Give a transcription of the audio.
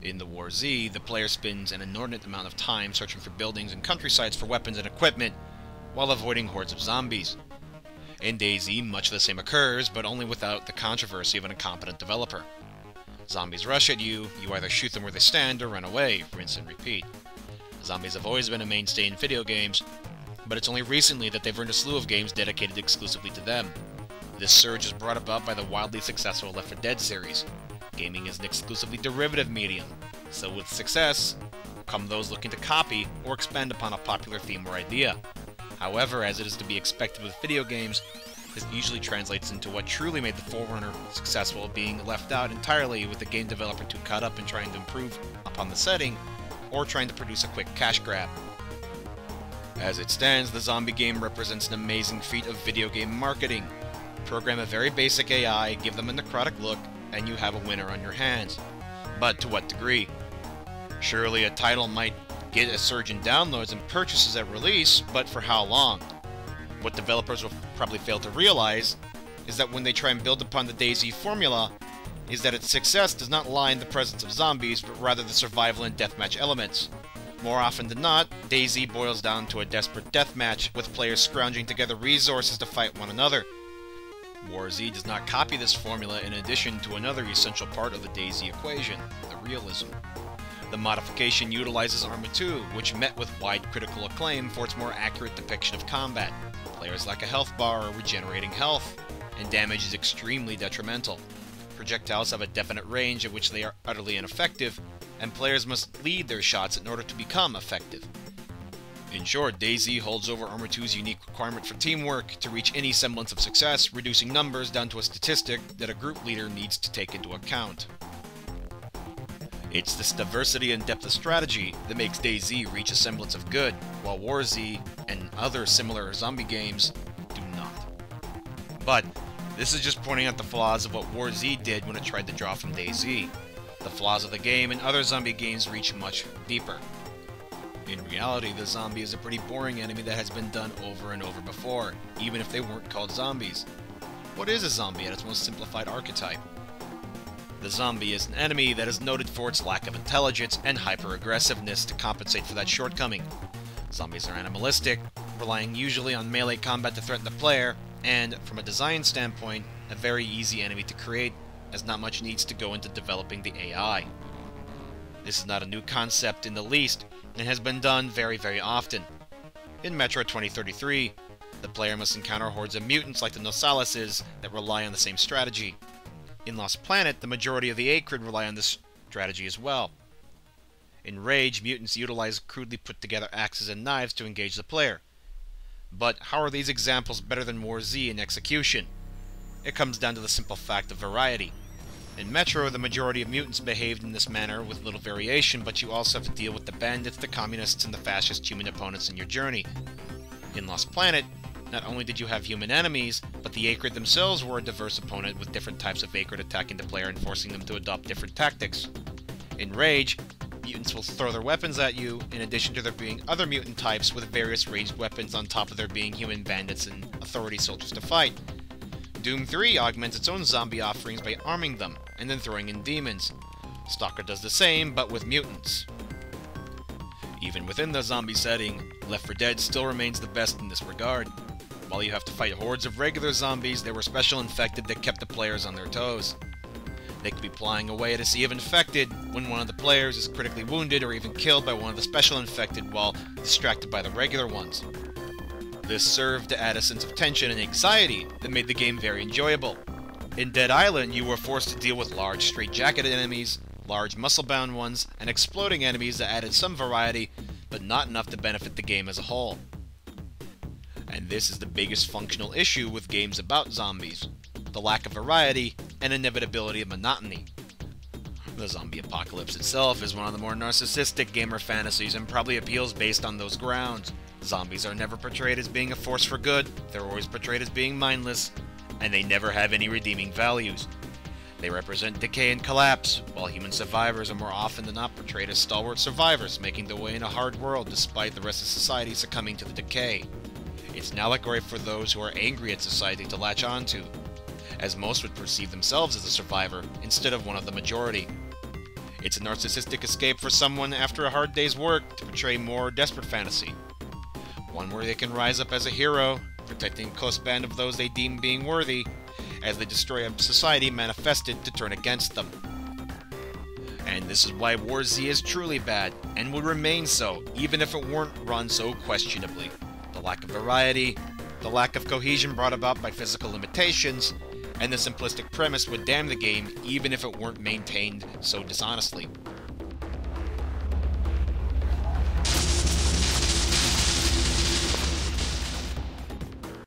In the War Z, the player spends an inordinate amount of time searching for buildings and countrysides for weapons and equipment, while avoiding hordes of zombies. In DayZ, much the same occurs, but only without the controversy of an incompetent developer. Zombies rush at you, you either shoot them where they stand or run away, rinse and repeat. Zombies have always been a mainstay in video games, but it's only recently that they've earned a slew of games dedicated exclusively to them. This surge is brought about by the wildly successful Left 4 Dead series. Gaming is an exclusively derivative medium, so with success come those looking to copy or expand upon a popular theme or idea. However, as it is to be expected with video games, this usually translates into what truly made the Forerunner successful being left out entirely, with the game developer too caught up in trying to improve upon the setting, or trying to produce a quick cash grab. As it stands, the zombie game represents an amazing feat of video game marketing. Program a very basic AI, give them a necrotic look, and you have a winner on your hands. But to what degree? Surely a title might get a surge in downloads and purchases at release, but for how long? What developers will probably fail to realize is that when they try and build upon the DayZ formula, is that its success does not lie in the presence of zombies, but rather the survival and deathmatch elements. More often than not, DayZ boils down to a desperate deathmatch, with players scrounging together resources to fight one another. War Z does not copy this formula, in addition to another essential part of the DayZ equation, the realism. The modification utilizes Arma 2, which met with wide critical acclaim for its more accurate depiction of combat. Players lack a health bar or regenerating health, and damage is extremely detrimental. Projectiles have a definite range at which they are utterly ineffective, and players must lead their shots in order to become effective. In short, DayZ holds over Arma 2's unique requirement for teamwork to reach any semblance of success, reducing numbers down to a statistic that a group leader needs to take into account. It's this diversity and depth of strategy that makes DayZ reach a semblance of good, while War Z and other similar zombie games do not. But this is just pointing out the flaws of what War Z did when it tried to draw from DayZ. The flaws of the game and other zombie games reach much deeper. In reality, the zombie is a pretty boring enemy that has been done over and over before, even if they weren't called zombies. What is a zombie at its most simplified archetype? The zombie is an enemy that is noted for its lack of intelligence and hyper-aggressiveness to compensate for that shortcoming. Zombies are animalistic, relying usually on melee combat to threaten the player, and, from a design standpoint, a very easy enemy to create, as not much needs to go into developing the AI. This is not a new concept in the least, and has been done very, very often. In Metro 2033, the player must encounter hordes of mutants like the Nosalises that rely on the same strategy. In Lost Planet, the majority of the Acrid rely on this strategy as well. In Rage, mutants utilize crudely put together axes and knives to engage the player. But how are these examples better than War Z in execution? It comes down to the simple fact of variety. In Metro, the majority of mutants behaved in this manner with little variation, but you also have to deal with the bandits, the communists, and the fascist human opponents in your journey. In Lost Planet, not only did you have human enemies, but the Acrid themselves were a diverse opponent with different types of Acrid attacking the player and forcing them to adopt different tactics. In Rage, mutants will throw their weapons at you, in addition to there being other mutant types with various ranged weapons on top of there being human bandits and authority soldiers to fight. Doom 3 augments its own zombie offerings by arming them, and then throwing in demons. Stalker does the same, but with mutants. Even within the zombie setting, Left 4 Dead still remains the best in this regard. While you have to fight hordes of regular zombies, there were special infected that kept the players on their toes. They could be plying away at a sea of infected when one of the players is critically wounded or even killed by one of the special infected while distracted by the regular ones. This served to add a sense of tension and anxiety that made the game very enjoyable. In Dead Island, you were forced to deal with large straight-jacketed enemies, large muscle-bound ones, and exploding enemies that added some variety, but not enough to benefit the game as a whole. And this is the biggest functional issue with games about zombies: the lack of variety and inevitability of monotony. The zombie apocalypse itself is one of the more narcissistic gamer fantasies and probably appeals based on those grounds. Zombies are never portrayed as being a force for good, they're always portrayed as being mindless, and they never have any redeeming values. They represent decay and collapse, while human survivors are more often than not portrayed as stalwart survivors, making their way in a hard world despite the rest of society succumbing to the decay. It's an allegory for those who are angry at society to latch onto, as most would perceive themselves as a survivor instead of one of the majority. It's a narcissistic escape for someone after a hard day's work to portray more desperate fantasy. One where they can rise up as a hero, protecting a close band of those they deem being worthy, as they destroy a society manifested to turn against them. And this is why War Z is truly bad, and would remain so, even if it weren't run so questionably. The lack of variety, the lack of cohesion brought about by physical limitations, and the simplistic premise would damn the game even if it weren't maintained so dishonestly.